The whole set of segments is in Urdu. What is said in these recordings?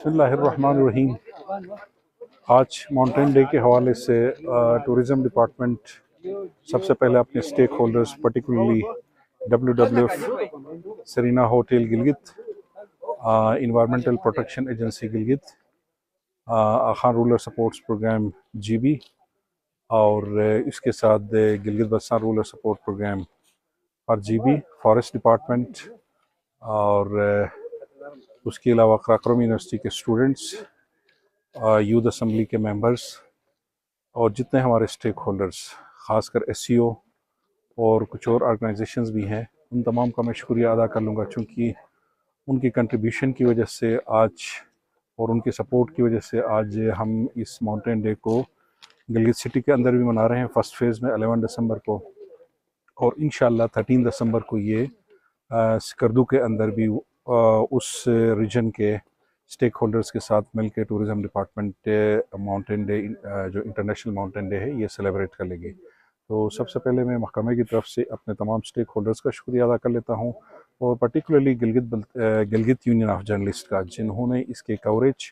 بسم اللہ الرحمن الرحیم۔ آج ماؤنٹین ڈے کے حوالے سے ٹورزم ڈپارٹمنٹ سب سے پہلے اپنے stakeholders particularly WWF Serena hotel Gilgit, environmental protection agency Gilgit, Khan rural supports programme GB، اور اس کے ساتھ Gilgit Baltistan rural support programme RGB، forest department, اور اس کے علاوہ قراقرم یونیورسٹی کے اسٹوڈنٹس، یوتھ اسمبلی کے ممبرز، اور جتنے ہمارے اسٹیک ہولڈرز، خاص کر SCO اور کچھ اور آرگنائزیشنز بھی ہیں، ان تمام کا میں شکریہ ادا کر لوں گا، چونکہ ان کی کنٹریبیوشن کی وجہ سے آج اور ان کے سپورٹ کی وجہ سے آج ہم اس ماؤنٹین ڈے کو گلگت سٹی کے اندر بھی منا رہے ہیں، فرسٹ فیز میں 11 دسمبر کو، اور انشاءاللہ 13 دسمبر کو یہ سکردو کے اندر بھی اس ریجن کے اسٹیک ہولڈرز کے ساتھ مل کے ٹورزم ڈپارٹمنٹ ماؤنٹین ڈے جو انٹرنیشنل ماؤنٹین ڈے ہے یہ سیلیبریٹ کر لیں گے۔ تو سب سے پہلے میں محکمے کی طرف سے اپنے تمام اسٹیک ہولڈرز کا شکریہ ادا کر لیتا ہوں، اور particularly Gilgit union of journalist کا، جنہوں نے اس کے کوریج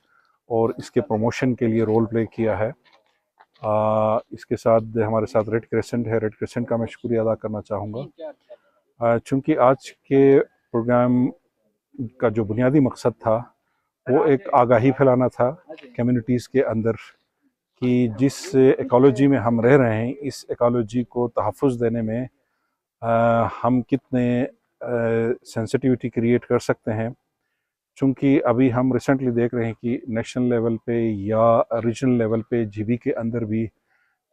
اور اس کے پروموشن کے لیے رول پلے کیا ہے۔ اس کے ساتھ ہمارے ساتھ ریڈ کریسنٹ ہے، ریڈ کریسنٹ کا میں شکریہ ادا کرنا چاہوں گا، چونکہ آج کے پروگرام کا جو بنیادی مقصد تھا وہ ایک آگاہی پھیلانا تھا کمیونٹیز کے اندر کہ جس ایکالوجی میں ہم رہ رہے ہیں، اس ایکالوجی کو تحفظ دینے میں ہم کتنے سینسٹیوٹی کریٹ کر سکتے ہیں، چونکہ ابھی ہم ریسنٹلی دیکھ رہے ہیں کہ نیشنل لیول پہ یا ریجنل لیول پہ GB کے اندر بھی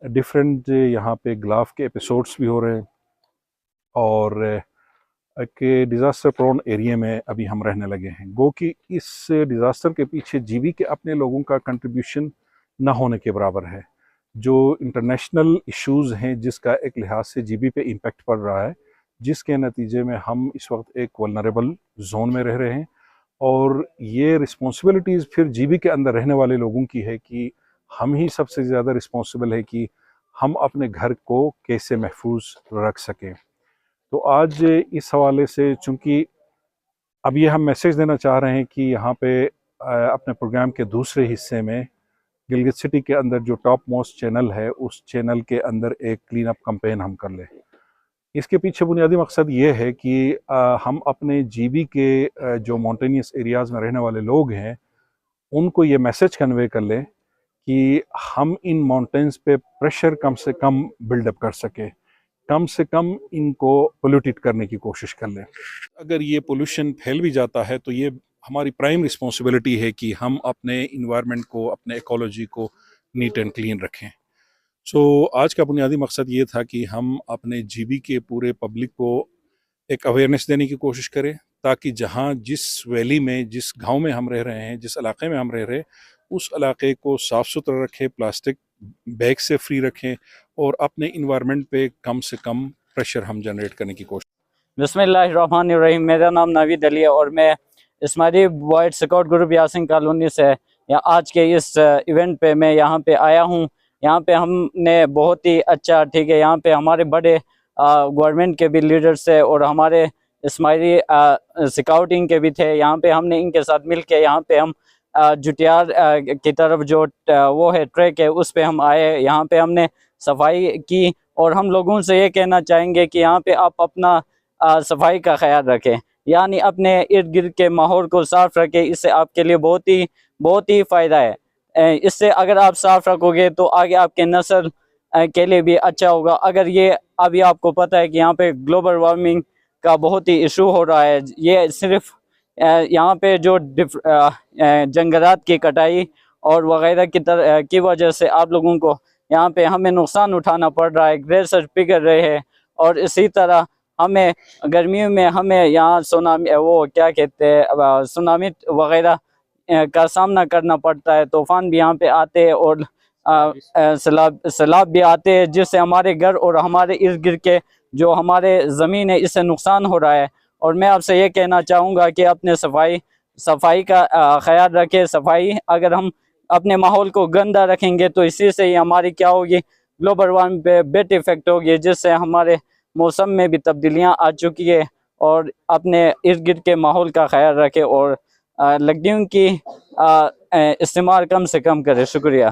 ڈیفرنٹ یہاں پہ گلاف کے ایپیسوڈز بھی ہو رہے ہیں، اور کہ ڈیزاسٹر پرون ایریے میں ابھی ہم رہنے لگے ہیں، گو کہ اس ڈیزاسٹر کے پیچھے GB کے اپنے لوگوں کا کنٹریبیوشن نہ ہونے کے برابر ہے۔ جو انٹرنیشنل ایشوز ہیں جس کا ایک لحاظ سے GB پہ امپیکٹ پڑ رہا ہے، جس کے نتیجے میں ہم اس وقت ایک ولنریبل زون میں رہ رہے ہیں، اور یہ رسپانسبلٹیز پھر GB کے اندر رہنے والے لوگوں کی ہے کہ ہم ہی سب سے زیادہ رسپانسبل ہے کہ ہم اپنے گھر کو کیسے محفوظ رکھ سکیں۔ تو آج اس حوالے سے چونکہ اب یہ ہم میسیج دینا چاہ رہے ہیں کہ یہاں پہ اپنے پروگرام کے دوسرے حصے میں گلگت سٹی کے اندر جو ٹاپ موسٹ چینل ہے، اس چینل کے اندر ایک کلین اپ کمپین ہم کر لیں۔ اس کے پیچھے بنیادی مقصد یہ ہے کہ ہم اپنے GB کے جو ماؤنٹینیس ایریاز میں رہنے والے لوگ ہیں ان کو یہ میسیج کنوے کر لیں کہ ہم ان ماؤنٹینز پہ پریشر کم سے کم بلڈ اپ کر سکیں، کم سے کم ان کو پولیوٹیٹ کرنے کی کوشش کر لیں۔ اگر یہ پولوشن پھیل بھی جاتا ہے تو یہ ہماری پرائم رسپانسبلٹی ہے کہ ہم اپنے انوائرمنٹ کو، اپنے ایکالوجی کو نیٹ اینڈ کلین رکھیں۔ سو آج کا بنیادی مقصد یہ تھا کہ ہم اپنے GB کے پورے پبلک کو ایک اویئرنیس دینے کی کوشش کریں، تاکہ جہاں جس ویلی میں، جس گاؤں میں ہم رہ رہے ہیں، جس علاقے میں ہم رہ رہے ہیں، اس علاقے کو صاف ستھرا رکھیں، پلاسٹک بیگ سے فری رکھیں، اور اپنے انوائرمنٹ پہ کم سے کم پریشر ہم جنریٹ کرنے کی کوشش۔ بسم اللہ الرحمن الرحیم۔ میرا نام نوید علی ہے اور میں Ismaili boy scout group Yasin colony سے آج کے اس ایونٹ پہ میں یہاں پہ آیا ہوں۔ یہاں پہ ہم نے بہت ہی اچھا، ٹھیک ہے، یہاں پہ ہمارے بڑے گورنمنٹ کے بھی لیڈرز تھے اور ہمارے اسماعیلی اسکاؤٹنگ کے بھی تھے۔ یہاں پہ ہم نے ان کے ساتھ مل کے یہاں پہ ہم جٹیار کی طرف جو وہ ہے ٹریک ہے اس پہ ہم آئے، یہاں پہ ہم نے صفائی کی، اور ہم لوگوں سے یہ کہنا چاہیں گے کہ یہاں پہ آپ اپنا صفائی کا خیال رکھیں، یعنی اپنے ارد گرد کے ماحول کو صاف رکھیں، اس سے آپ کے لیے بہت ہی فائدہ ہے۔ اس سے اگر آپ صاف رکھو گے تو آگے آپ کے نسل کے لیے بھی اچھا ہوگا۔ اگر یہ ابھی آپ کو پتہ ہے کہ یہاں پہ گلوبل وارمنگ کا بہت ہی ایشو ہو رہا ہے، یہ صرف یہاں پہ جو جنگلات کی کٹائی اور وغیرہ کی وجہ سے آپ لوگوں کو یہاں پہ ہمیں نقصان اٹھانا پڑ رہا ہے، گلیشیئر پگھل رہے ہیں، اور اسی طرح ہمیں گرمیوں میں ہمیں یہاں سونامی وغیرہ کا سامنا کرنا پڑتا ہے، طوفان بھی یہاں پہ آتے ہیں اور سیلاب بھی آتے ہیں، جس سے ہمارے گھر اور ہمارے ارد گرد کے جو ہمارے زمین ہے اس سے نقصان ہو رہا ہے۔ اور میں آپ سے یہ کہنا چاہوں گا کہ اپنے صفائی کا خیال رکھیں۔ صفائی، اگر ہم اپنے ماحول کو گندہ رکھیں گے تو اسی سے ہی ہماری کیا ہوگی، گلوبل وارمنگ پہ بیڈ افیکٹ ہوگی، جس سے ہمارے موسم میں بھی تبدیلیاں آ چکی ہے۔ اور اپنے ارد گرد کے ماحول کا خیال رکھیں اور لکڑیوں کی استعمال کم سے کم کرے. شکریہ.